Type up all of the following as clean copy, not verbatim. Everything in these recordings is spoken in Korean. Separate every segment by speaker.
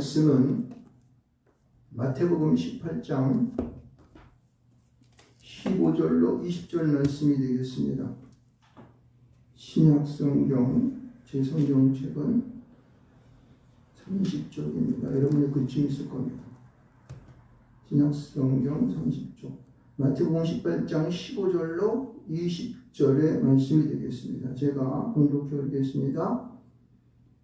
Speaker 1: 말씀은 마태복음 18장 15절로 20절 말씀이 되겠습니다. 신약성경 제 성경책은 30쪽입니다. 여러분이 그쯤 있을 겁니다. 신약성경 30쪽 마태복음 18장 15절로 20절의 말씀이 되겠습니다. 제가 공독해 오겠습니다.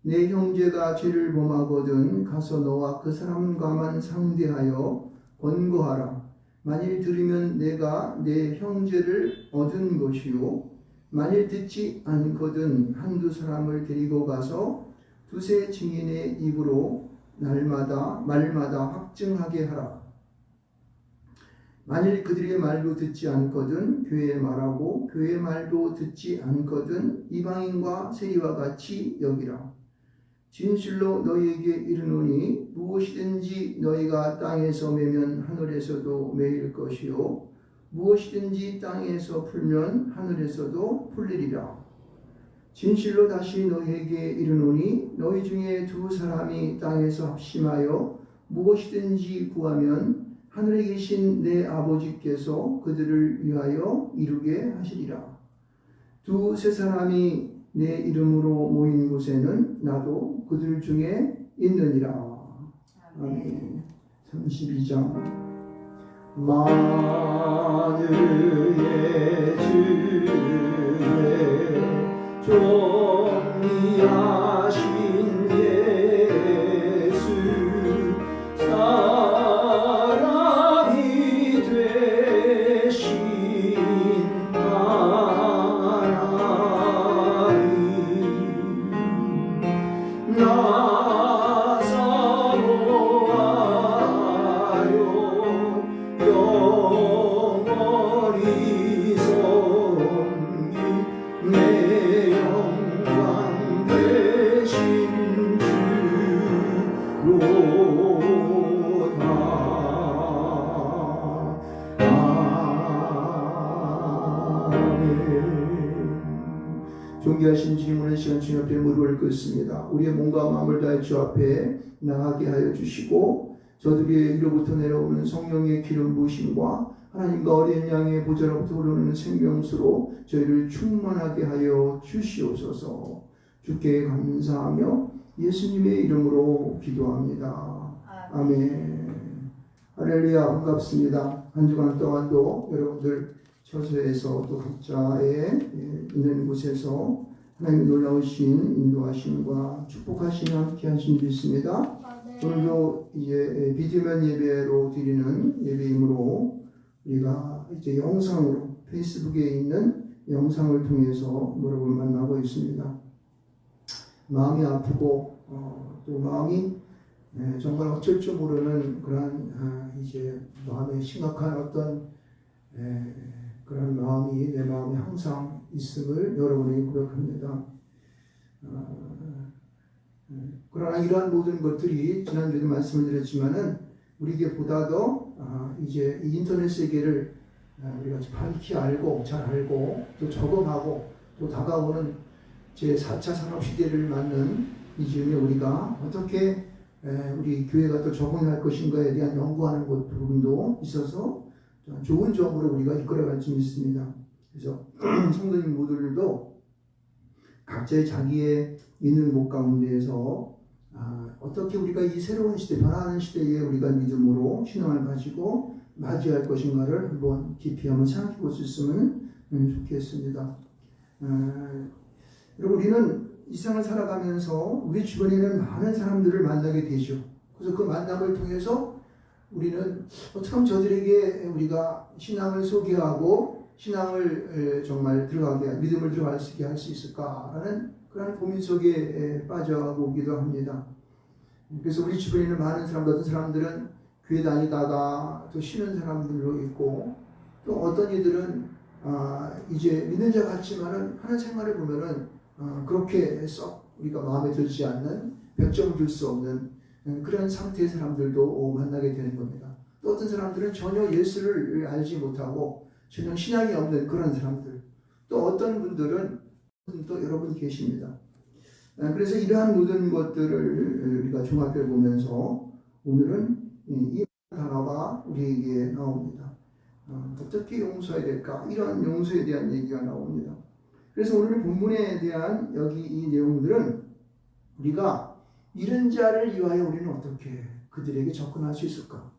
Speaker 1: 내 형제가 죄를 범하거든 가서 너와 그 사람과만 상대하여 권고하라. 만일 들으면 내가 내 형제를 얻은 것이요 만일 듣지 않거든 한두 사람을 데리고 가서 두세 증인의 입으로 말마다 확증하게 하라. 만일 그들의 말도 듣지 않거든 교회의 말하고 교회의 말도 듣지 않거든 이방인과 세리와 같이 여기라. 진실로 너희에게 이르노니 무엇이든지 너희가 땅에서 매면 하늘에서도 매일 것이요 무엇이든지 땅에서 풀면 하늘에서도 풀리리라. 진실로 다시 너희에게 이르노니 너희 중에 두 사람이 땅에서 합심하여 무엇이든지 구하면 하늘에 계신 내 아버지께서 그들을 위하여 이루게 하시리라. 두세 사람이 내 이름으로 모인 곳에는 나도 그들 중에 있느니라. 아멘. 32장 만유의 주의 존귀하신 예수 사람이 되신 존귀하신 주님을 시간 주님 앞에 무릎을 꿇습니다. 우리의 몸과 마음을 다해 주 앞에 나가게 하여 주시고 저들의 위로부터 내려오는 성령의 기름 부으심과 하나님과 어린 양의 보좌로부터 흐르는 생명수로 저희를 충만하게 하여 주시옵소서. 주께 감사하며 예수님의 이름으로 기도합니다. 아멘. 할렐루야. 반갑습니다. 한 주간 동안도 여러분들 처소에서 또 각자의 있는 곳에서 하나님의 놀라우신 인도하심과 축복하심이 함께하신 줄 믿습니다. 오늘도 이제 비대면 예배로 드리는 예배이므로 우리가 이제 영상으로 페이스북에 있는 영상을 통해서 여러분을 만나고 있습니다. 마음이 아프고 또 마음이 정말 어쩔 줄 모르는 그런 이제 마음에 심각한 어떤 그런 마음이 내 마음에 항상 있음을 여러분에게 고백합니다. 그러나 이러한 모든 것들이 지난주에도 말씀을 드렸지만은 우리에게 보다 더 이제 이 인터넷 세계를 우리가 밝히 알고 잘 알고 또 적응하고 또 다가오는 제4차 산업시대를 맞는 이 즈음에 우리가 어떻게 우리 교회가 또 적응할 것인가에 대한 연구하는 것 부분도 있어서 좋은 점으로 우리가 이끌어갈 수 있습니다. 그래서 성도님 모두들도 각자의 자기의 있는 곳 가운데에서 어떻게 우리가 이 새로운 시대, 변화하는 시대에 우리가 믿음으로 신앙을 가지고 맞이할 것인가를 한번 깊이 한번 생각해 볼 수 있으면 좋겠습니다. 여러분, 우리는 이 세상을 살아가면서 우리 주변에는 많은 사람들을 만나게 되죠. 그래서 그 만남을 통해서 우리는 어떻게 하면 저들에게 우리가 신앙을 소개하고 신앙을 정말 믿음을 들어갈 수 있게 할 수 있을까라는 그런 고민 속에 빠져보기도 합니다. 그래서 우리 주변에는 많은 사람들, 어떤 사람들은 교회 다니다가 또 쉬는 사람들도 있고 또 어떤 이들은 이제 믿는 자 같지만은 하는 생활을 보면은 그렇게 썩 우리가 마음에 들지 않는, 별점을 줄 수 없는 그런 상태의 사람들도 만나게 되는 겁니다. 또 어떤 사람들은 전혀 예수를 알지 못하고 전혀 신앙이 없는 그런 사람들, 또 어떤 분들은 또 여러분 계십니다. 그래서 이러한 모든 것들을 우리가 종합해 보면서 오늘은 이 단어가 우리에게 나옵니다. 어떻게 용서해야 될까? 이런 용서에 대한 얘기가 나옵니다. 그래서 오늘 본문에 대한 여기 이 내용들은 우리가 잃은 자를 위하여 우리는 어떻게 그들에게 접근할 수 있을까?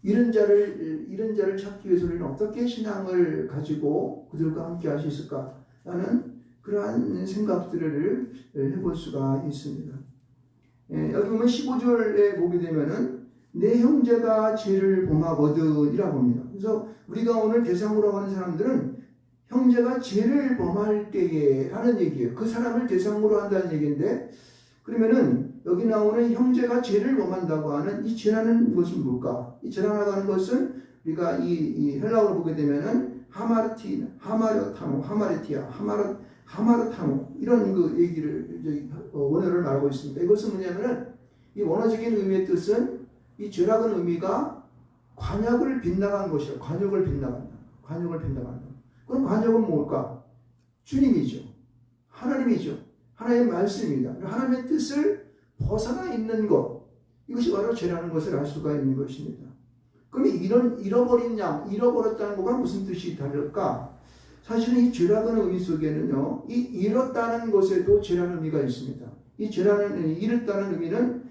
Speaker 1: 잃은 자를 찾기 위해서 우리는 어떻게 신앙을 가지고 그들과 함께 할 수 있을까? 라는 그러한 생각들을 해볼 수가 있습니다. 여기 보면 15절에 보게 되면은 내 형제가 죄를 범하거든 이라고 합니다. 그래서 우리가 오늘 대상으로 하는 사람들은 형제가 죄를 범할 때에 하는 얘기예요. 그 사람을 대상으로 한다는 얘기인데, 그러면은 여기 나오는 형제가 죄를 범한다고 하는 이 죄라는 것은 뭘까? 이 죄라고 하는 것은 우리가 이 헬라어로 보게 되면은 하마르타노 이런 그 얘기를 원어를 말하고 있습니다. 이것은 뭐냐면은 이 원어적인 의미의 뜻은 이 죄라는 의미가 관역을 빗나간 것이에요. 관역을 빗나간다. 그럼 관역은 뭘까? 주님이죠. 하나님이죠. 하나님의 말씀입니다. 하나님의 뜻을 벗어나 있는 것, 이것이 바로 죄라는 것을 알 수가 있는 것입니다. 그럼 잃어버린 양, 잃어버렸다는 것과 무슨 뜻이 다를까? 사실은 이 죄라는 의미 속에는요, 이 잃었다는 것에도 죄라는 의미가 있습니다. 이 죄라는, 잃었다는 의미는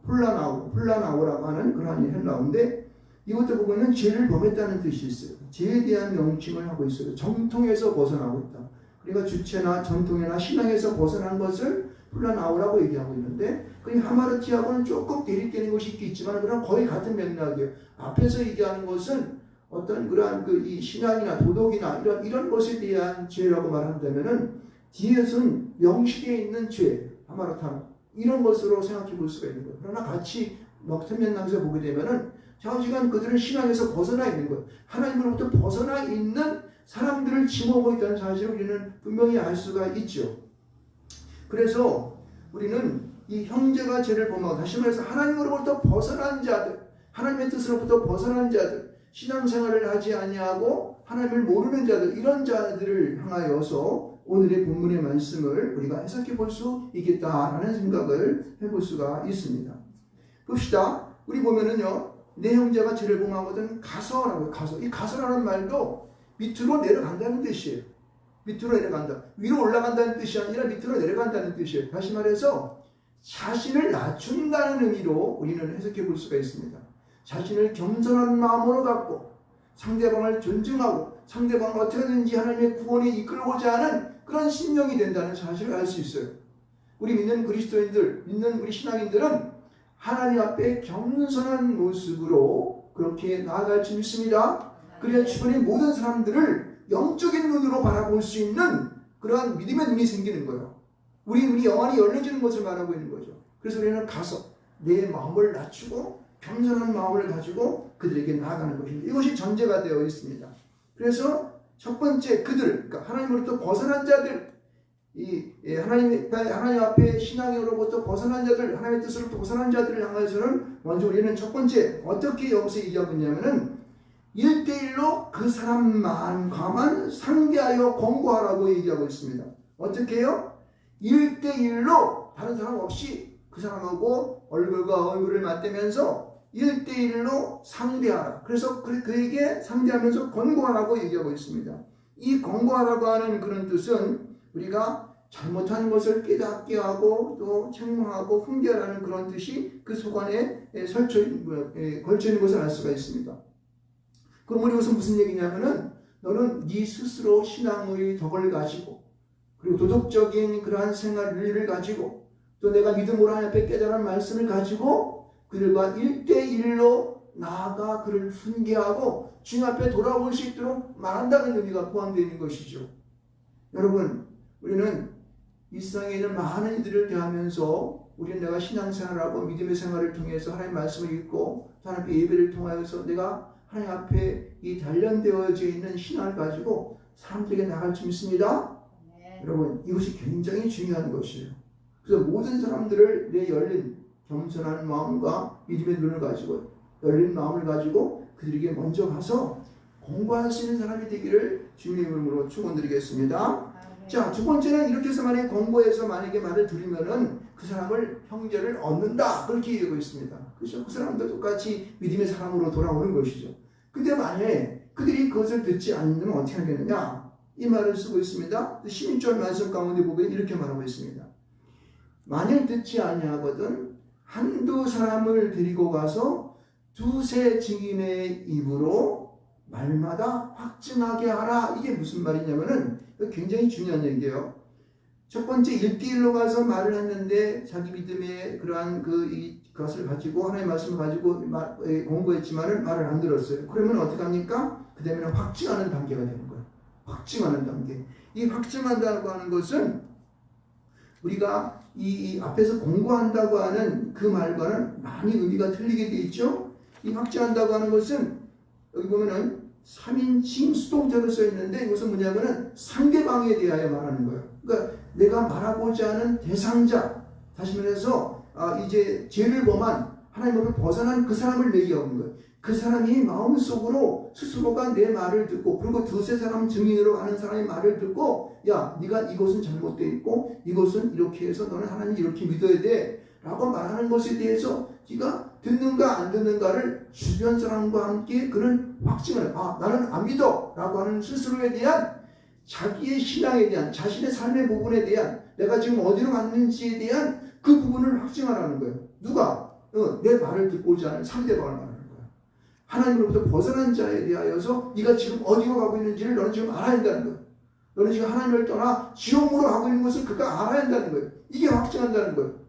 Speaker 1: 플라나오라고 하는 그러한 헬라어인데, 이것도 보면은 죄를 범했다는 뜻이 있어요. 죄에 대한 명칭을 하고 있어요. 정통에서 벗어나고 있다. 그러니까 주체나 전통이나 신앙에서 벗어난 것을 플라나오라고 얘기하고 있는데, 그 하마르티하고는 조금 대립되는 것이 있겠지만, 그런 거의 같은 맥락이에요. 앞에서 얘기하는 것은 어떤 그러한 이 신앙이나 도덕이나 이런 것에 대한 죄라고 말한다면은, 뒤에서는 명식에 있는 죄, 하마르타, 이런 것으로 생각해 볼 수가 있는 거예요. 그러나 같이 같은 맥락에서 보게 되면은, 좌우지간 그들은 신앙에서 벗어나 있는 거예요. 하나님으로부터 벗어나 있는 사람들을 지목하고 있다는 사실을 우리는 분명히 알 수가 있죠. 그래서 우리는 이 형제가 죄를 범하고, 다시 말해서 하나님으로부터 벗어난 자들, 하나님의 뜻으로부터 벗어난 자들, 신앙생활을 하지 아니하고 하나님을 모르는 자들, 이런 자들을 향하여서 오늘의 본문의 말씀을 우리가 해석해 볼 수 있겠다라는 생각을 해볼 수가 있습니다. 봅시다. 우리 보면은요, 내 형제가 죄를 범하거든 가서라고요. 이 가서라는 말도 밑으로 내려간다는 뜻이에요. 밑으로 내려간다. 위로 올라간다는 뜻이 아니라 밑으로 내려간다는 뜻이에요. 다시 말해서 자신을 낮춘다는 의미로 우리는 해석해 볼 수가 있습니다. 자신을 겸손한 마음으로 갖고 상대방을 존중하고 상대방을 어떻게든지 하나님의 구원에 이끌고자 하는 그런 심령이 된다는 사실을 알 수 있어요. 우리 믿는 그리스도인들, 믿는 우리 신앙인들은 하나님 앞에 겸손한 모습으로 그렇게 나아갈 수 있습니다. 그래야 주변의 모든 사람들을 영적인 눈으로 바라볼 수 있는 그러한 믿음의 눈이 생기는 거예요. 우리 영안이 열려지는 것을 말하고 있는 거죠. 그래서 우리는 가서 내 마음을 낮추고 겸손한 마음을 가지고 그들에게 나아가는 것입니다. 이것이 전제가 되어 있습니다. 그래서 첫 번째 그들, 그러니까 하나님으로부터 벗어난 자들, 하나님 앞에 신앙으로부터 벗어난 자들, 하나님의 뜻으로부터 벗어난 자들을 향해서는 먼저 우리는 첫 번째 어떻게 여기서 얘기하고 있냐면은 1대1로 그 사람만과만 상대하여 권고하라고 얘기하고 있습니다. 어떻게 해요? 1대1로 다른 사람 없이 그 사람하고 얼굴과 얼굴을 맞대면서 1대1로 상대하라. 그래서 그에게 상대하면서 권고하라고 얘기하고 있습니다. 이 권고하라고 하는 그런 뜻은 우리가 잘못한 것을 깨닫게 하고 또 책망하고 훈계하라는 그런 뜻이 그 속안에 걸쳐 있는 것을 알 수가 있습니다. 그럼 우리 이것은 무슨 얘기냐면은 너는 네 스스로 신앙의 덕을 가지고 그리고 도덕적인 그러한 생활 윤리를 가지고 또 내가 믿음으로 하나님 앞에 깨달은 말씀을 가지고 그들과 1대1로 나아가 그를 훈계하고 주님 앞에 돌아올 수 있도록 말한다는 의미가 포함되어 있는 것이죠. 여러분, 우리는 일상에 있는 많은 이들을 대하면서 우리는 내가 신앙생활하고 믿음의 생활을 통해서 하나님의 말씀을 읽고 하나님 앞에 예배를 통하여서 내가 하나님 앞에 이 단련되어져 있는 신앙을 가지고 사람들에게 나갈 수 있습니다. 네. 여러분, 이것이 굉장히 중요한 것이에요. 그래서 모든 사람들을 내 열린 겸손한 마음과 믿음의 눈을 가지고 열린 마음을 가지고 그들에게 먼저 가서 공부할 수 있는 사람이 되기를 주님의 이름으로 축원드리겠습니다. 자, 두 번째는 이렇게 해서 만약에 권고해서 만약에 말을 들으면은 그 사람을 형제를 얻는다. 그렇게 얘기하고 있습니다. 그렇죠? 그 사람도 똑같이 믿음의 사람으로 돌아오는 것이죠. 근데 만약에 그들이 그것을 듣지 않으면 어떻게 하겠느냐? 이 말을 쓰고 있습니다. 16절 말씀 가운데 보면 이렇게 말하고 있습니다. 만일 듣지 아니하거든 한두 사람을 데리고 가서 두세 증인의 입으로 말마다 확증하게 하라. 이게 무슨 말이냐면은 굉장히 중요한 얘기예요. 첫 번째 1대1로 가서 말을 했는데 자기 믿음의 그러한 그것을 가지고 하나님의 말씀을 가지고 공부했지만은 말을 안 들었어요. 그러면 어떻게 합니까? 그 다음에는 확증하는 단계가 되는 거예요. 확증하는 단계. 이 확증한다고 하는 것은 우리가 이 앞에서 공부한다고 하는 그 말과는 많이 의미가 틀리게 돼 있죠. 이 확증한다고 하는 것은 여기 보면은 3인칭 수동태로 써 있는데 이것은 뭐냐면은 상대방에 대하여 말하는 거예요. 그러니까 내가 말하고자 하는 대상자, 다시 말해서 이제 죄를 범한 하나님으로 벗어난 그 사람을 얘기하는 거예요. 그 사람이 마음속으로 스스로가 내 말을 듣고 그리고 두세 사람 증인으로 하는 사람의 말을 듣고 야 네가 이것은 잘못되어 있고 이것은 이렇게 해서 너는 하나님 이렇게 믿어야 돼 라고 말하는 것에 대해서 네가 듣는가 안 듣는가를 주변 사람과 함께 그런 확증을 나는 안 믿어 라고 하는 스스로에 대한 자기의 신앙에 대한 자신의 삶의 부분에 대한 내가 지금 어디로 갔는지에 대한 그 부분을 확증하라는 거예요. 누가? 내 말을 듣고자 하는 상대방을 말하는 거예요. 하나님으로부터 벗어난 자에 대하여서 네가 지금 어디로 가고 있는지를 너는 지금 알아야 한다는 거예요. 너는 지금 하나님을 떠나 지옥으로 가고 있는 것을 그가 알아야 한다는 거예요. 이게 확증한다는 거예요.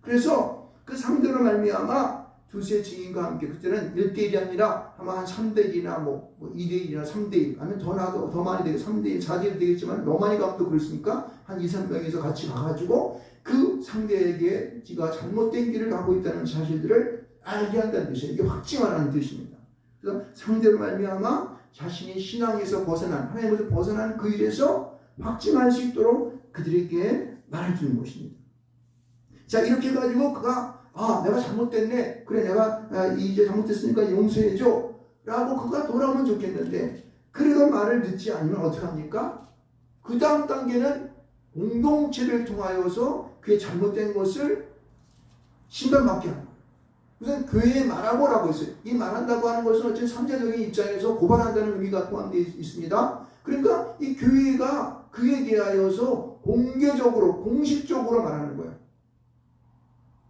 Speaker 1: 그래서 그 상대로 말미암아 두세 증인과 함께 그때는 1대1이 아니라 아마 한 3대1이나 뭐 2대1이나 3대1 아니면 더 나도 더 많이 되고 3대1, 4대1 되겠지만 너무 많이 가면 또 그랬으니까 한 2, 3명이서 같이 가가지고 그 상대에게 네가 잘못된 길을 가고 있다는 사실들을 알게 한다는 뜻이에요. 이게 확증하라는 뜻입니다. 그래서 상대로 말미암아 자신이 신앙에서 벗어난 하나님에서 벗어난 그 일에서 확증할 수 있도록 그들에게 말해주는 것입니다. 자 이렇게 해가지고 그가 내가 잘못됐네. 그래 내가 이제 잘못됐으니까 용서해줘 라고 그가 돌아오면 좋겠는데 그래도 말을 듣지 않으면 어떻게 합니까? 그 다음 단계는 공동체를 통하여서 그의 잘못된 것을 심판받게 하는 거예요. 우선 교회에 말하고라고 했어요. 이 말한다고 하는 것은 어쨌든 삼자적인 입장에서 고발한다는 의미가 포함되어 있습니다. 그러니까 이 교회가 그에 대하여서 공개적으로 공식적으로 말하는 거예요.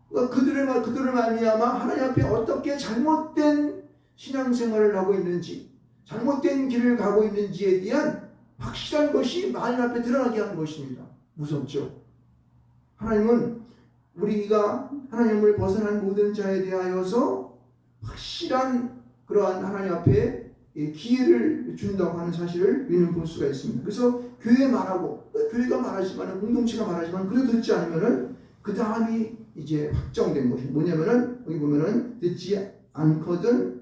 Speaker 1: 그러니까 그들을 말미암아 하나님 앞에 어떻게 잘못된 신앙생활을 하고 있는지 잘못된 길을 가고 있는지에 대한 확실한 것이 하나님 앞에 드러나게 하는 것입니다. 무섭죠? 하나님은 우리가 하나님을 벗어난 모든 자에 대하여서 확실한 그러한 하나님 앞에 기회를 준다고 하는 사실을 우리는 볼 수가 있습니다. 그래서 교회 말하고 교회가 말하지만 공동체가 말하지만 그래도 듣지 않으면은 그 다음이 이제 확정된 것이 뭐냐면은 여기 보면은 듣지 않거든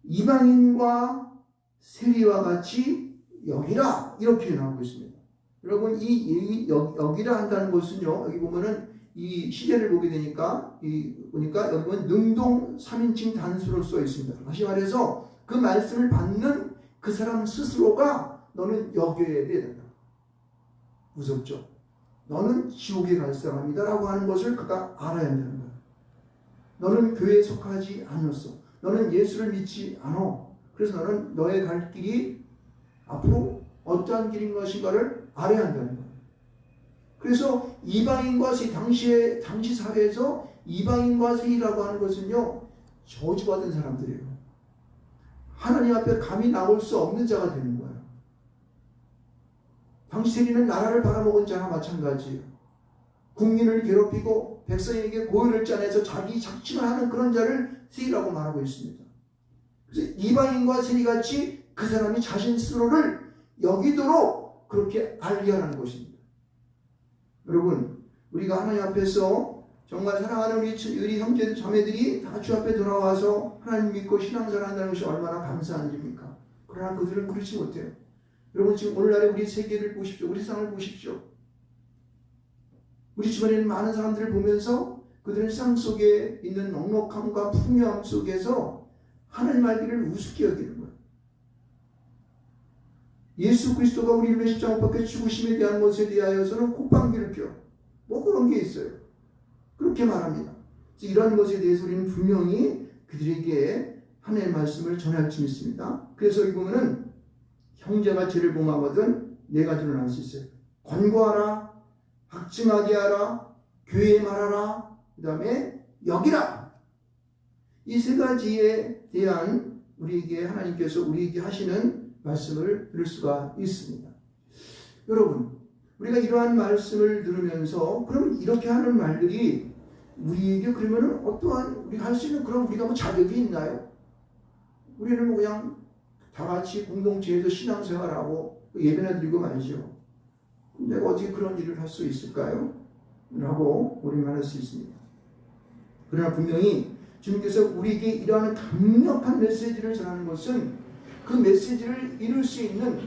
Speaker 1: 이방인과 세리와 같이 여기라 이렇게 나오고 있습니다. 여러분 이 여기라 한다는 것은요 여기 보면은 이 시제를 보게 되니까 보니까 여기 보면 능동 3인칭 단수로 써 있습니다. 다시 말해서 그 말씀을 받는 그 사람 스스로가 너는 여겨야 된다. 무섭죠? 너는 지옥에 갈 사람이다 라고 하는 것을 그가 알아야 한다는 거야. 너는 교회에 속하지 않았어. 너는 예수를 믿지 않아. 그래서 너는 너의 갈 길이 앞으로 어떠한 길인 것인가를 알아야 한다는 거야. 그래서 이방인과 당시 사회에서 이방인과 세리라고 하는 것은요 저주받은 사람들이에요. 하나님 앞에 감히 나올 수 없는 자가 되는 거예요. 당시 세리는 나라를 받아먹은 자나 마찬가지예요. 국민을 괴롭히고 백성에게 고의를 짜내서 자기 착취만 하는 그런 자를 세리라고 말하고 있습니다. 그래서 이방인과 세리같이 그 사람이 자신 스스로를 여기도록 그렇게 알게 하는 것입니다. 여러분 우리가 하나님 앞에서 정말 사랑하는 우리 형제들 자매들이 다 주 앞에 돌아와서 하나님 믿고 신앙생활 한다는 것이 얼마나 감사한 일입니까? 그러나 그들은 그렇지 못해요. 여러분 지금 오늘날의 우리 세계를 보십시오. 우리 세상을 보십시오. 우리 주변에 있는 많은 사람들을 보면서 그들은 세상 속에 있는 넉넉함과 풍요함 속에서 하나님 알기를 우습게 여기는 거예요. 예수 그리스도가 우리를 위해 십자가 못 박혀 죽으심에 대한 것에 대하여서는 콧방귀를 펴. 뭐 그런 게 있어요. 그렇게 말합니다. 이런 것에 대해서 우리는 분명히 그들에게 하나님의 말씀을 전할 수 있습니다. 그래서 여기 보면은 형제가 죄를 범하거든 네 가지로 나눌 수 있어요. 권고하라, 확증하게 하라, 교회에 말하라, 그 다음에 여기라. 이 세 가지에 대한 우리에게 하나님께서 우리에게 하시는 말씀을 들을 수가 있습니다. 여러분, 우리가 이러한 말씀을 들으면서 그럼 이렇게 하는 말들이 우리에게 그러면은 어떠한 우리가 할 수 있는 그런 우리가 뭐 자격이 있나요? 우리는 뭐 그냥 다 같이 공동체에서 신앙생활하고 예배나 드리고 말이죠. 내가 어떻게 그런 일을 할 수 있을까요? 라고 우리는 말할 수 있습니다. 그러나 분명히 주님께서 우리에게 이러한 강력한 메시지를 전하는 것은 그 메시지를 이룰 수 있는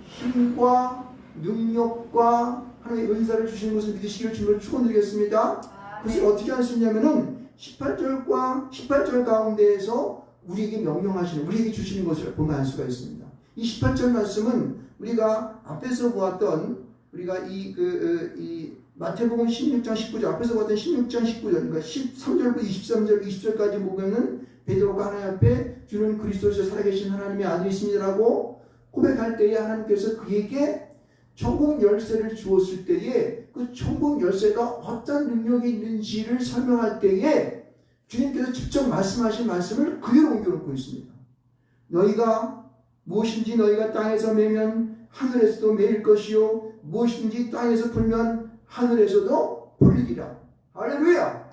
Speaker 1: 힘과 능력과 하나님의 은사를 주시는 것을 믿으시기를 주님을 축원드리겠습니다. 그것을 어떻게 할 수 있냐면은 18절 가운데에서 우리에게 명령하시는, 우리에게 주시는 것을 보면 알 수가 있습니다. 이 18절 말씀은 우리가 앞에서 보았던 우리가 이 마태복음 16장 19절 앞에서 보았던 16장 19절 그러니까 13절부터 23절 20절까지 보면은 베드로가 하나님 앞에 주는 그리스도께서 살아계신 하나님의 아들이십니다라고 고백할 때에 하나님께서 그에게 천국 열쇠를 주었을 때에 그 천국 열쇠가 어떤 능력이 있는지를 설명할 때에 주님께서 직접 말씀하신 말씀을 그대로 옮겨놓고 있습니다. 너희가 무엇인지 너희가 땅에서 매면 하늘에서도 매일 것이요 무엇인지 땅에서 풀면 하늘에서도 풀리리라. 할렐루야.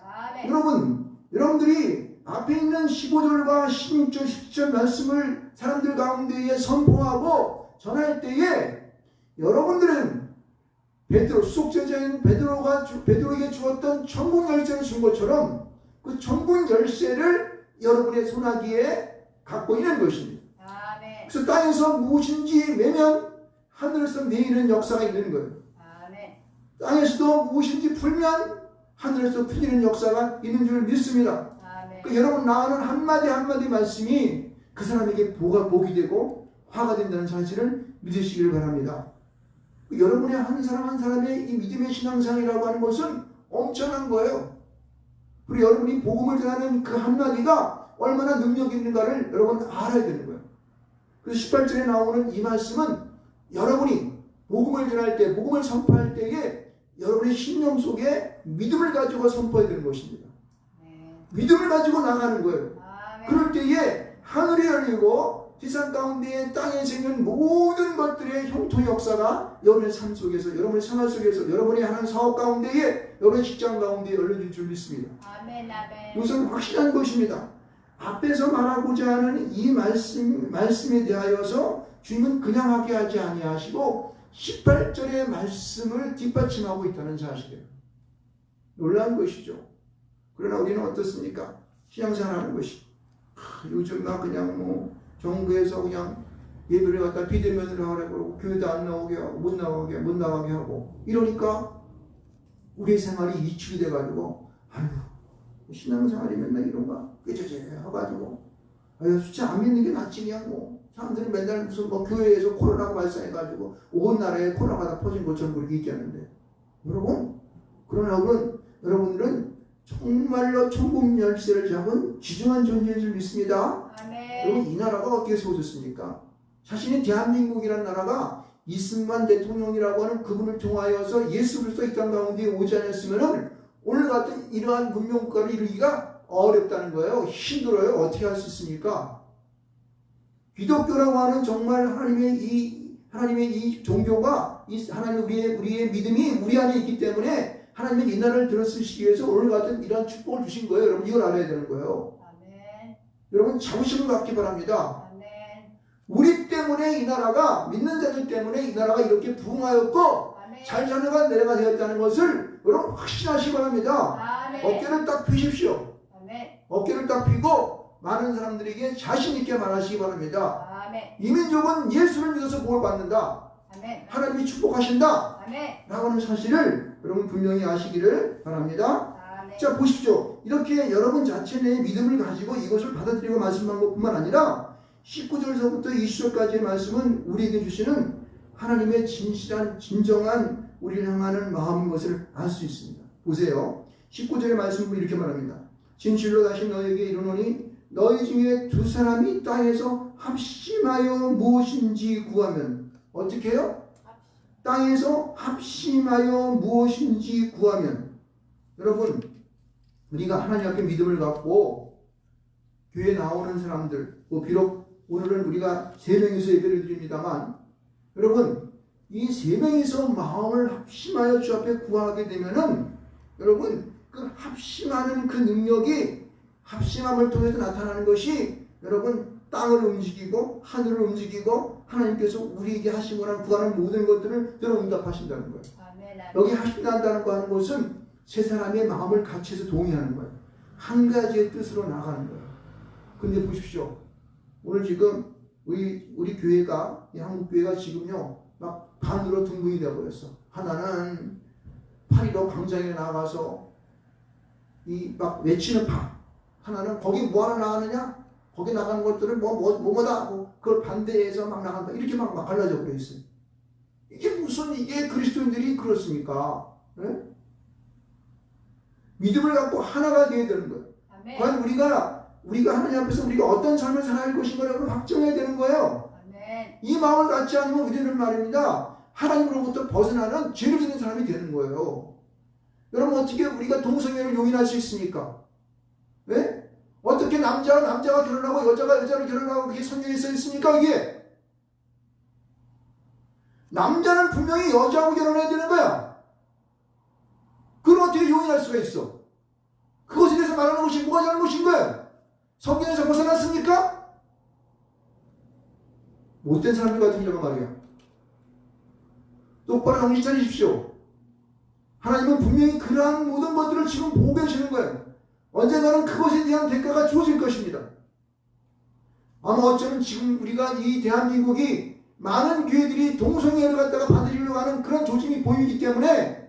Speaker 1: 여러분들이 앞에 있는 15절과 16절 17절 말씀을 사람들 가운데에 선포하고 전할 때에 여러분들은 베드로 수속제자인 베드로에게 주었던 천국 열쇠를 준 것처럼 그 천국 열쇠를 여러분의 손아귀에 갖고 있는 것입니다.
Speaker 2: 아멘.
Speaker 1: 그래서 땅에서 무엇인지 매면 하늘에서 내리는 역사가 있는 거예요.
Speaker 2: 아멘.
Speaker 1: 땅에서도 무엇인지 풀면 하늘에서 풀리는 역사가 있는 줄 믿습니다.
Speaker 2: 아멘.
Speaker 1: 그 여러분 나오는 한마디 한마디 말씀이 그 사람에게 복이 되고 화가 된다는 사실을 믿으시기를 바랍니다. 여러분의 한 사람 한 사람의 이 믿음의 신앙생활이라고 하는 것은 엄청난 거예요. 그리고 여러분이 복음을 전하는 그 한마디가 얼마나 능력이 있는가를 여러분 알아야 되는 거예요. 그래서 18절에 나오는 이 말씀은 여러분이 복음을 전할 때, 복음을 선포할 때에 여러분의 심령 속에 믿음을 가지고 선포해야 되는 것입니다. 믿음을 가지고 나가는 거예요. 그럴 때에 하늘이 열리고 세상 가운데 땅에 생긴 모든 것들의 형통 역사가 여러분의 삶 속에서, 여러분의 생활 속에서, 여러분이 하는 사업 가운데에, 여러분의 직장 가운데에 열려질 줄 믿습니다.
Speaker 2: 아멘, 아멘.
Speaker 1: 이것은 확실한 것입니다. 앞에서 말하고자 하는 이 말씀에 대하여서 주님은 그냥 하게 하지 아니하시고 18절의 말씀을 뒷받침하고 있다는 사실이에요. 놀라운 것이죠. 그러나 우리는 어떻습니까? 신앙생활하는 것이 요즘 나 그냥 뭐 정부에서 그냥 예배를 갖다 비대면으로 하라고 그러고 교회도 안 나오게 하고 못 나가게 하고 이러니까 우리의 생활이 위축이 돼가지고 아유 신앙생활이 맨날 이런가 꾀죄죄 해가지고 아유 진짜 안 믿는 게 낫지 그냥 뭐 사람들이 맨날 무슨 뭐 교회에서 코로나가 발생해가지고 온 나라에 코로나가 다 퍼진 것처럼 그렇게 얘기하는데 여러분 그러나 여러분들은 정말로 천국 열쇠를 잡은 귀중한 존재인 줄 믿습니다.
Speaker 2: 아멘.
Speaker 1: 여러분 이 나라가 어떻게 세워졌습니까? 자신이 대한민국이라는 나라가 이승만 대통령이라고 하는 그분을 통하여서 예수 그리스도 이 땅 가운데 오지 않았으면 오늘 같은 이러한 문명국가를 이루기가 어렵다는 거예요. 힘들어요. 어떻게 할 수 있습니까? 기독교라고 하는 정말 하나님의 이 종교가 하나님 우리의 믿음이 우리 안에 있기 때문에 하나님은 이 나라를 들어쓰시기 위해서 오늘 같은 이러한 축복을 주신 거예요. 여러분 이걸 알아야 되는 거예요.
Speaker 2: 아멘.
Speaker 1: 여러분 자부심을 갖기 바랍니다.
Speaker 2: 아멘.
Speaker 1: 우리 때문에 이 나라가 믿는 자들 때문에 이 나라가 이렇게 부흥하였고
Speaker 2: 아멘.
Speaker 1: 잘 자녀가 내려가 되었다는 것을 여러분 확신하시기 바랍니다.
Speaker 2: 아멘.
Speaker 1: 어깨를 딱 펴십시오.
Speaker 2: 아멘.
Speaker 1: 어깨를 딱 펴고 많은 사람들에게 자신 있게 말하시기 바랍니다.
Speaker 2: 아멘.
Speaker 1: 이 민족은 예수를 믿어서 복을 받는다.
Speaker 2: 아멘.
Speaker 1: 하나님이 축복하신다.
Speaker 2: 아멘.
Speaker 1: 라고 하는 사실을 여러분 분명히 아시기를 바랍니다.
Speaker 2: 아멘.
Speaker 1: 자 보십시오. 이렇게 여러분 자체 내 믿음을 가지고 이것을 받아들이고 말씀한 것뿐만 아니라 19절서부터 20절까지의 말씀은 우리에게 주시는 하나님의 진정한 우리를 향하는 마음인 것을 알 수 있습니다. 보세요. 19절의 말씀을 이렇게 말합니다. 진실로 다시 너에게 이르노니 너희 중에 두 사람이 땅에서 합심하여 무엇인지 구하면 어떻게 해요? 땅에서 합심하여 무엇인지 구하면 여러분 우리가 하나님 앞에 믿음을 갖고 교회에 나오는 사람들 비록 오늘은 우리가 3명이서 예배를 드립니다만 여러분 이 3명이서 마음을 합심하여 주 앞에 구하게 되면은 여러분 그 합심하는 그 능력이 합심함을 통해서 나타나는 것이 여러분 땅을 움직이고 하늘을 움직이고 하나님께서 우리에게 하시거나 구하는 모든 것들을 응답하신다는 거예요. 여기 하신다는 거 하는 것은 세 사람의 마음을 같이 해서 동의하는 거예요. 한 가지의 뜻으로 나가는 거예요. 근데 보십시오. 오늘 지금 우리 교회가 이 한국 교회가 지금요 막 반으로 둥근이 되어버렸어. 하나는 8.15 광장에 나가서 이 막 외치는 파. 하나는 거기 뭐하러 나가느냐? 거기 나가는 것들은 뭐다? 그걸 반대해서 막 나간다. 이렇게 막 갈라져 버려 있어요. 이게 그리스도인들이 그렇습니까? 네? 믿음을 갖고 하나가 되어야 되는 거예요.
Speaker 2: 아멘.
Speaker 1: 과연 우리가 하나님 앞에서 우리가 어떤 삶을 살아갈 것인가를 확정해야 되는 거예요.
Speaker 2: 아멘.
Speaker 1: 이 마음을 갖지 않으면 우리는 말입니다. 하나님으로부터 벗어나는 죄를 짓는 사람이 되는 거예요. 여러분 어떻게 우리가 동성애를 용인할 수 있습니까? 네? 어떻게 남자가 결혼하고 여자가 여자를 결혼하고 그게 성경에 써 있습니까? 이게 남자는 분명히 여자하고 결혼해야 되는 거야. 그걸 어떻게 용인할 수가 있어? 그것에 대해서 말하는 것이 뭐가 잘못인 거야? 성경에서 벗어났습니까? 못된 사람들 같은 경우가 말이야. 똑바로 정신 차리십시오. 하나님은 분명히 그러한 모든 것들을 지금 보고 계시는 거예요. 언젠가는 그것에 대한 대가가 주어질 것입니다. 아마 어쩌면 지금 우리가 이 대한민국이 많은 교회들이 동성애를 갖다가 받으려고 하는 그런 조짐이 보이기 때문에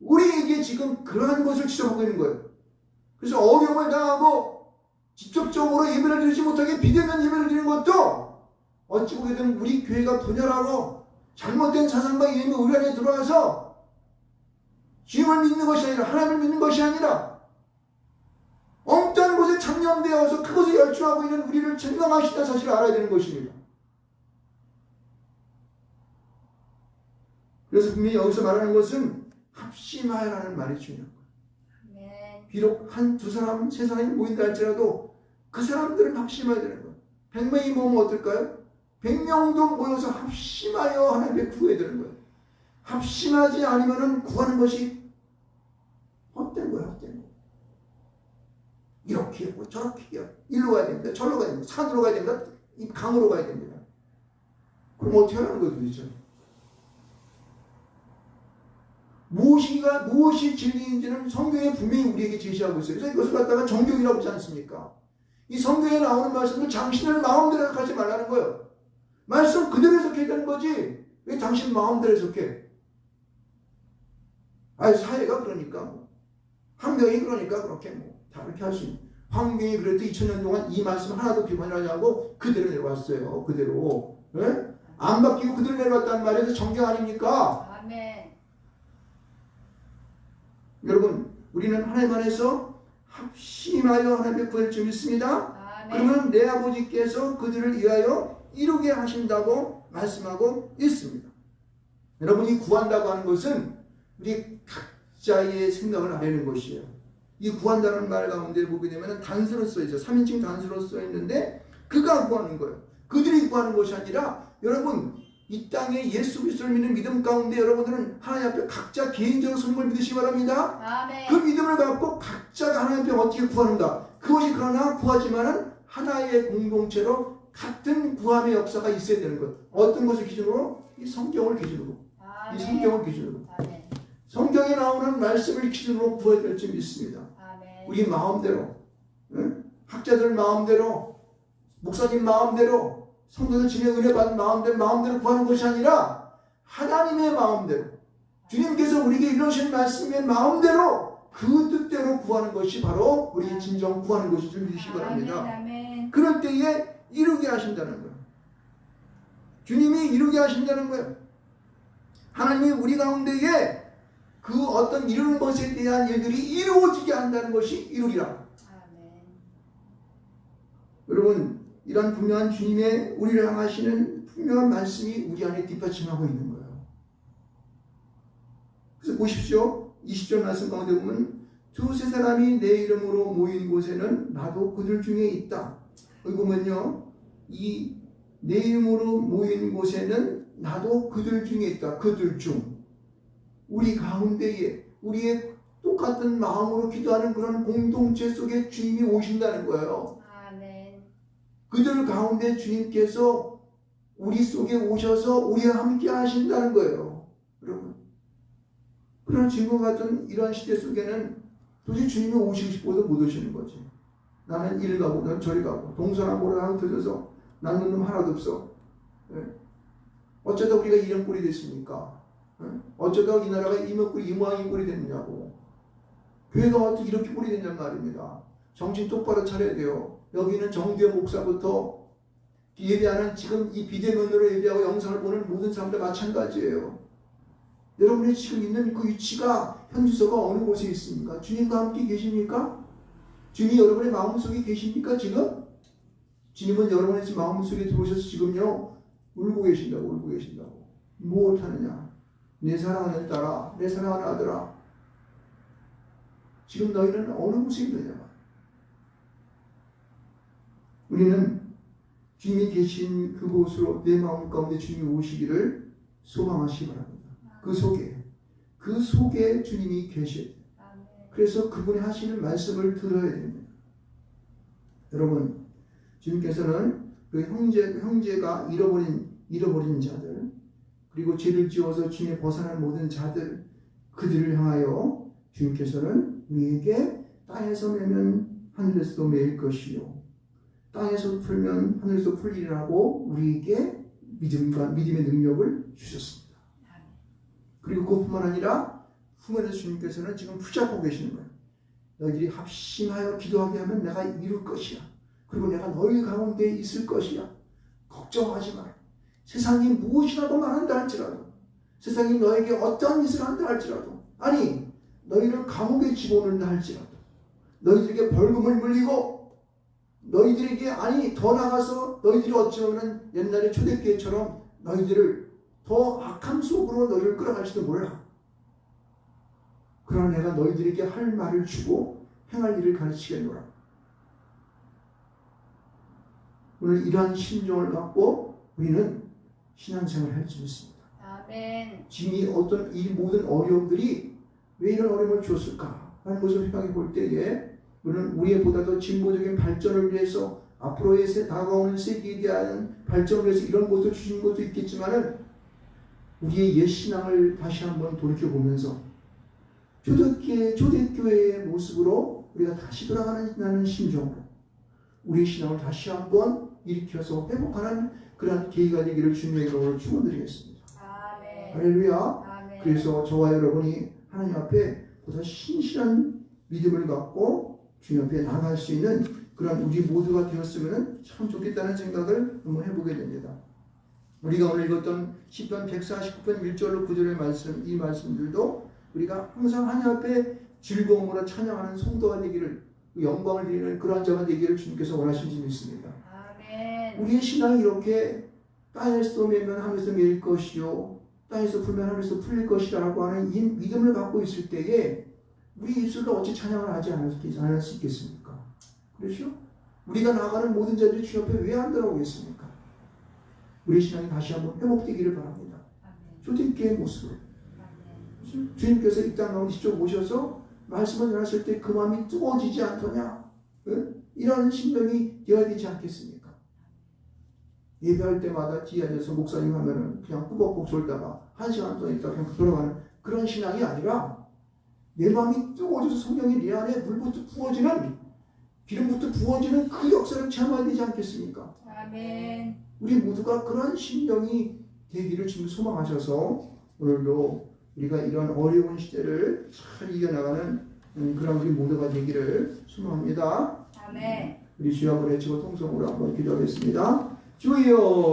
Speaker 1: 우리에게 지금 그러한 것을 지적하고 있는 거예요. 그래서 어려움을 당하고 직접적으로 예배를 드리지 못하게 비대면 예배를 드리는 것도 어찌 보게 되면 우리 교회가 분열하고 잘못된 사상과 이념이 우리 안에 들어와서 주님을 믿는 것이 아니라 하나님을 믿는 것이 아니라 엉뚱한 곳에 참여되어서 그것에 열중하고 있는 우리를 증명하시다 사실을 알아야 되는 것입니다. 그래서 분명히 여기서 말하는 것은 합심하여라는 말이 중요한 거예요. 비록 두 사람, 세 사람이 모인다 할지라도 그 사람들은 합심해야 되는 거예요. 100명이 모으면 어떨까요? 100명도 모여서 합심하여 하나님께 구해야 되는 거예요. 합심하지 않으면 구하는 것이 헛된 거예요. 헛된 거. 이렇게 하고 저렇게 하고 일로 가야 됩니다. 절로 가야 됩니다. 산으로 가야 됩니다. 이 강으로 가야 됩니다. 그럼 어떻게 하는 거예요 도대체? 무엇이 진리인지는 성경에 분명히 우리에게 제시하고 있어요. 그래서 이것을 갖다가 정경이라고 하지 않습니까? 이 성경에 나오는 말씀을 당신을 마음대로 해석하지 말라는 거예요. 말씀 그대로 해석해야 되는 거지. 왜 당신 마음대로 해석해? 사회가 그러니까 환경이 그러니까 그렇게 다 그렇게 할 수 있는. 환경이 그래도 2000년 동안 이 말씀 하나도 비판하지 않고 그대로 내려왔어요. 그대로. 네? 안 바뀌고 그대로 내려왔다는 말에서 정경 아닙니까?
Speaker 2: 아멘.
Speaker 1: 여러분 우리는 하나님 안에서 합심하여 하나님의 구할 줄 믿습니다.
Speaker 2: 아멘.
Speaker 1: 그러면 내 아버지께서 그들을 위하여 이루게 하신다고 말씀하고 있습니다. 여러분이 구한다고 하는 것은 우리 각자의 생각을 아뢰는 것이에요. 이 구한다는 말 가운데 보게 되면 단수로 써있죠. 3인칭 단수로 써있는데 그가 구하는 거예요. 그들이 구하는 것이 아니라 여러분 이 땅에 예수 그리스도를 믿는 믿음 가운데 여러분들은 하나님 앞에 각자 개인적으로 성공을 믿으시기 바랍니다.
Speaker 2: 아멘.
Speaker 1: 그 믿음을 갖고 각자가 하나님 앞에 어떻게 구하는가. 그것이 그러나 구하지만은 하나의 공동체로 같은 구함의 역사가 있어야 되는 것. 어떤 것을 기준으로? 이 성경을 기준으로.
Speaker 2: 아멘.
Speaker 1: 이 성경을 기준으로.
Speaker 2: 아멘.
Speaker 1: 성경에 나오는 말씀을 기준으로 구해야 될 줄 믿습니다.
Speaker 2: 아멘.
Speaker 1: 우리 마음대로, 학자들 마음대로, 목사님 마음대로, 성도들 중에 은혜 받은 마음대로 구하는 것이 아니라 하나님의 마음대로, 주님께서 우리에게 이루신 말씀의 마음대로 그 뜻대로 구하는 것이 바로 우리 진정 구하는 것이 줄 믿으시기 바랍니다.
Speaker 2: 아멘.
Speaker 1: 그럴 때에 이루게 하신다는 거예요. 주님이 이루게 하신다는 거예요. 하나님이 우리 가운데에 그 어떤 이루는 것에 대한 일들이 이루어지게 한다는 것이 이루리라.
Speaker 2: 아멘.
Speaker 1: 여러분, 이런 분명한 주님의 우리를 향하시는 분명한 말씀이 우리 안에 뒷받침하고 있는 거예요. 그래서 보십시오. 20절 말씀 가운데 보면 두세 사람이 내 이름으로 모인 곳에는 나도 그들 중에 있다. 여기 보면요, 이 내 이름으로 모인 곳에는 나도 그들 중에 있다. 그들 중, 우리 가운데에 우리의 똑같은 마음으로 기도하는 그런 공동체 속에 주님이 오신다는 거예요.
Speaker 2: 아멘.
Speaker 1: 그들 가운데 주님께서 우리 속에 오셔서 우리와 함께 하신다는 거예요. 여러분, 그런 지금과 같은 이러한 시대 속에는 도저히 주님이 오시고 싶어도 못 오시는 거지. 나는 이리 가고 넌 저리 가고 동서남북으로 흩어져서 남는 놈 하나도 없어. 어쩌다 우리가 이런 꼴이 됐습니까? 어쩌다 이 나라가 이 모양이 꼴이 됐느냐고. 교회가 어떻게 이렇게 꼴이 됐냔 말입니다. 정신 똑바로 차려야 돼요. 여기는 정규의 목사부터 예배하는 지금 이 비대면으로 예배하고 영상을 보는 모든 사람들 마찬가지예요. 여러분이 지금 있는 그 위치가 현주소가 어느 곳에 있습니까? 주님과 함께 계십니까? 주님이 여러분의 마음속에 계십니까 지금? 주님은 여러분의 지금 마음속에 들어오셔서 지금요 울고 계신다고. 무엇하느냐? 내 사랑하는 딸아, 내 사랑하는 아들아, 지금 너희는 어느 곳에 있느냐? 우리는 주님이 계신 그곳으로 내 마음 가운데 주님이 오시기를 소망하시기 바랍니다. 그 속에 주님이 계셔요. 그래서 그분이 하시는 말씀을 들어야 됩니다. 여러분, 주님께서는 그 형제가 잃어버린 자들, 그리고 죄를 지어서 주님의 벗어난 모든 자들, 그들을 향하여 주님께서는 우리에게 땅에서 매면 하늘에서도 매일 것이요, 땅에서 풀면 하늘에서 풀리라고 우리에게 믿음의 능력을 주셨습니다. 그리고 그뿐만 아니라 후면에서 주님께서는 지금 붙잡고 계시는 거예요. 너희들이 합심하여 기도하게 하면 내가 이룰 것이야. 그리고 내가 너희 가운데 있을 것이야. 걱정하지 마라. 세상이 무엇이라도 말한다 할지라도, 세상이 너에게 어떠한 짓을 한다 할지라도, 아니 너희를 감옥에 집어넣는다 할지라도, 너희들에게 벌금을 물리고 너희들에게, 아니 더 나가서 너희들이 어찌보면 옛날에 초대교회처럼 너희들을 더 악함 속으로 너희를 끌어갈지도 몰라. 그러나 내가 너희들에게 할 말을 주고 행할 일을 가르치겠노라. 오늘 이러한 심정을 갖고 우리는 신앙생활을 할 수 있습니다.
Speaker 2: 아멘.
Speaker 1: 지금 이 모든 어려움들이 왜 이런 어려움을 줬을까 하는 것을 생각해 볼 때에, 우리는 우리보다 더 진보적인 발전을 위해서, 앞으로의 다가오는 세계에 대한 발전을 위해서 이런 것을 주신 것도 있겠지만은, 우리의 옛 신앙을 다시 한번 돌이켜보면서 초대교회의 모습으로 우리가 다시 돌아가는 심정으로 우리의 신앙을 다시 한번 일으켜서 회복하는 그러한 계기가 되기를 주님의 이름으로 축원드리겠습니다.
Speaker 2: 아멘.
Speaker 1: 할렐루야.
Speaker 2: 아멘.
Speaker 1: 그래서 저와 여러분이 하나님 앞에 보다 신실한 믿음을 갖고 주님 앞에 나갈 수 있는 그런 우리 모두가 되었으면 참 좋겠다는 생각을 한번 해보게 됩니다. 우리가 오늘 읽었던 시편 149편 1절로 9절의 말씀, 이 말씀들도 우리가 항상 하나님 앞에 즐거움으로 찬양하는 성도가 되기를, 영광을 드리는 그러한 자가 되기를 주님께서 원하시는 줄 믿습니다.
Speaker 2: 아멘.
Speaker 1: 우리의 신앙이 이렇게 땅에서 매면 하늘에서 매일 것이요, 땅에서 풀면 하늘에서 풀릴 것이라고 하는 이 믿음을 갖고 있을 때에 우리 입술로 어찌 찬양을 하지 않을 수 있겠습니까? 그렇죠? 우리가 나가는 모든 자들이 주 옆에 왜 안 돌아오겠습니까? 우리 신앙이 다시 한번 회복되기를 바랍니다. 초대교회의 모습으로. 주님께서 이 땅 가운데 직접 오셔서 말씀을 전하실 때 그 마음이 뜨거워지지 않더냐? 이런 심정이 되어야 되지 않겠습니까? 예배할 때마다 뒤에 앉아서 목사님 하면은 그냥 꾸벅꾸벅 졸다가 1시간 동안 있다가 그냥 돌아가는 그런 신앙이 아니라, 내 마음이 뜨거워져서 성령이 내 안에 물부터 부어지는, 기름부터 부어지는 그 역사를 체험해야 되지 않겠습니까?
Speaker 2: 아멘.
Speaker 1: 우리 모두가 그런 심령이 되기를 주님 소망하셔서 오늘도 우리가 이런 어려운 시대를 잘 이겨나가는 그런 우리 모두가 되기를 소망합니다.
Speaker 2: 아멘.
Speaker 1: 우리 주여 한번 외치고 통성으로 한번 기도하겠습니다. 주여.